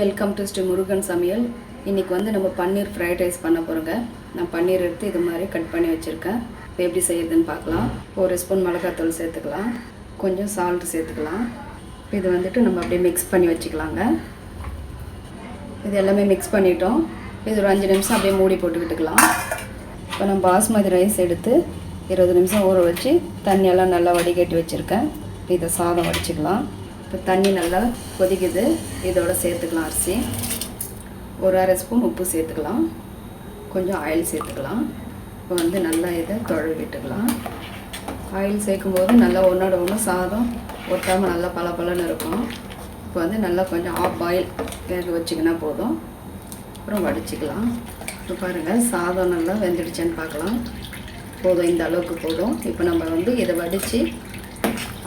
Welcome to Sri Murugan சமையல். இன்றைக்கி வந்து நம்ம பன்னீர் ஃப்ரைட் ரைஸ் பண்ண போகிறோங்க. நான் பன்னீர் எடுத்து இது மாதிரி கட் பண்ணி வச்சுருக்கேன். இப்போ எப்படி செய்யறதுன்னு பார்க்கலாம். ஒரு ஸ்பூன் மிளகாத்தூள் சேர்த்துக்கலாம், கொஞ்சம் சால்ட் சேர்த்துக்கலாம். இது வந்துட்டு நம்ம அப்படியே மிக்ஸ் பண்ணி வச்சுக்கலாங்க. இது எல்லாமே மிக்ஸ் பண்ணிட்டோம். இது ஒரு 5 நிமிஷம் அப்படியே மூடி போட்டு விட்டுக்கலாம். இப்போ நம்ம பாஸ்மதி ரைஸ் எடுத்து 20 நிமிஷம் ஊற வச்சு தண்ணியெல்லாம் நல்லா வடிகட்டி வச்சுருக்கேன். இதை சாதம் வடிச்சுக்கலாம். இப்போ தண்ணி நல்லா கொதிக்குது. இதோட சேர்த்துக்கலாம் அரிசி. ஒரு அரை ஸ்பூன் உப்பு சேர்த்துக்கலாம், கொஞ்சம் ஆயில் சேர்த்துக்கலாம். இப்போ வந்து நல்லா இதை தொழவி விட்டுக்கலாம். ஆயில் சேர்க்கும்போது நல்லா ஒன்றோட ஒன்று சாதம் ஒட்டாமல் நல்லா பலன்னு இருக்கும். இப்போ வந்து நல்லா கொஞ்சம் ஆஃப் பாயில் வேக வச்சிங்கன்னா போதும். அப்புறம் வடிச்சிக்கலாம். இப்போ பாருங்கள் சாதம் நல்லா வெந்துடுச்சேன்னு பார்க்கலாம். போதும், இந்த அளவுக்கு போதும். இப்போ நம்ம வந்து இதை வடித்து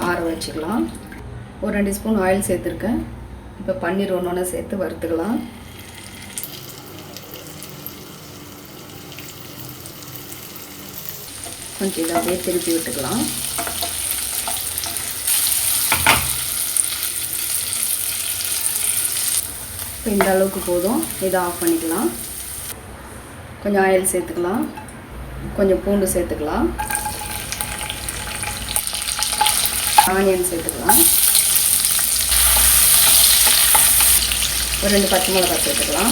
ஆற வச்சுக்கலாம். ஒரு 2 ஸ்பூன் ஆயில் சேர்த்துருக்கேன். இப்போ பன்னீர் ஒன்று சேர்த்து வறுத்துக்கலாம். கொஞ்சம் இதை அப்படியே திருப்பி விட்டுக்கலாம். இப்போ இந்த அளவுக்கு போதும். இதை ஆஃப் பண்ணிக்கலாம். கொஞ்சம் ஆயில் சேர்த்துக்கலாம், கொஞ்சம் பூண்டு சேர்த்துக்கலாம், ஆனியன் சேர்த்துக்கலாம், ஒரு 2 பச்சை மிளகாய் சேர்த்துக்கலாம்,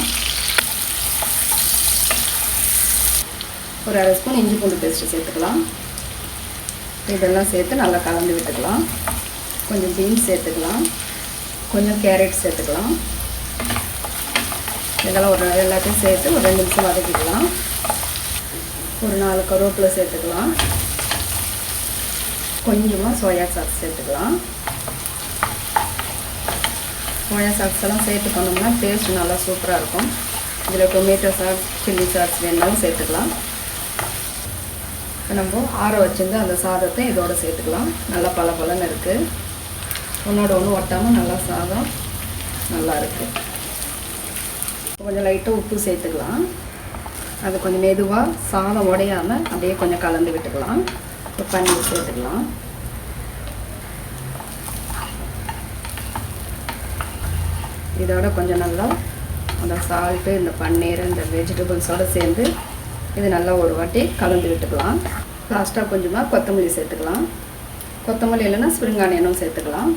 ஒரு அரை ஸ்பூன் இஞ்சி பூண்டு பேஸ்ட்டு சேர்த்துக்கலாம். இதெல்லாம் சேர்த்து நல்லா கலந்து விட்டுக்கலாம். கொஞ்சம் பீன்ஸ் சேர்த்துக்கலாம், கொஞ்சம் கேரட் சேர்த்துக்கலாம். இதெல்லாம் எல்லாத்தையும் சேர்த்து ஒரு 2 நிமிஷம் வதக்கிக்கலாம். ஒரு 4 கருவேப்பிலை சேர்த்துக்கலாம். கொஞ்சமாக சோயா சாஸ் சேர்த்துக்கலாம். சோயா சாஸ் எல்லாம் சேர்த்து பண்ணோம்னா டேஸ்ட் நல்லா சூப்பராக இருக்கும். இதில் டொமேட்டோ சாஸ், சில்லி சாஸ் வேணாலும் சேர்த்துக்கலாம். நம்ம ஆற வச்சுருந்து அந்த சாதத்தை இதோடு சேர்த்துக்கலாம். நல்லா பலன்னு இருக்குது. ஒன்றோட ஒன்று ஒட்டாமல் நல்லா சாதம் நல்லா இருக்குது. கொஞ்சம் லைட்டாக உப்பு சேர்த்துக்கலாம். அது கொஞ்சம் மெதுவாக சாதம் உடையாமல் அப்படியே கொஞ்சம் கலந்து விட்டுக்கலாம். இப்போ பன்னீர் சேர்த்துக்கலாம். இதோட கொஞ்சம் நல்லா அந்த சால்ட்டு, இந்த பன்னீர், இந்த வெஜிடபிள்ஸோடு சேர்ந்து இது நல்லா ஒரு வாட்டி கலந்து விட்டுக்கலாம். லாஸ்ட்டாக கொஞ்சமாக கொத்தமல்லி சேர்த்துக்கலாம். கொத்தமல்லி இல்லைன்னா ஸ்ப்ரிங் ஆனியனும் சேர்த்துக்கலாம்.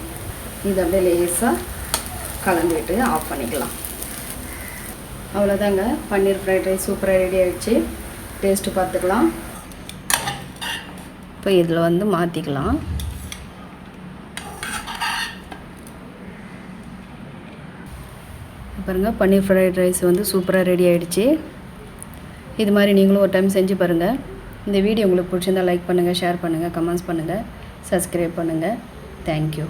இது அப்படியே லேசாக கலந்து விட்டு ஆஃப் பண்ணிக்கலாம். அவ்வளோதாங்க, பன்னீர் ஃப்ரைட் ரைஸ் சூப்பராக ரெடி ஆகிடுச்சு. டேஸ்ட்டு பார்த்துக்கலாம். இப்போ இதில் வந்து மாற்றிக்கலாம். பாருங்கள், பன்னீர் ஃப்ரைட் ரைஸ் வந்து சூப்பராக ரெடி ஆகிடுச்சு. இது மாதிரி நீங்களும் ஒரு டைம் செஞ்சு பாருங்கள். இந்த வீடியோ உங்களுக்கு பிடிச்சிருந்தால் லைக் பண்ணுங்கள், ஷேர் பண்ணுங்கள், கமெண்ட்ஸ் பண்ணுங்கள், சப்ஸ்கிரைப் பண்ணுங்கள். தேங்க்யூ.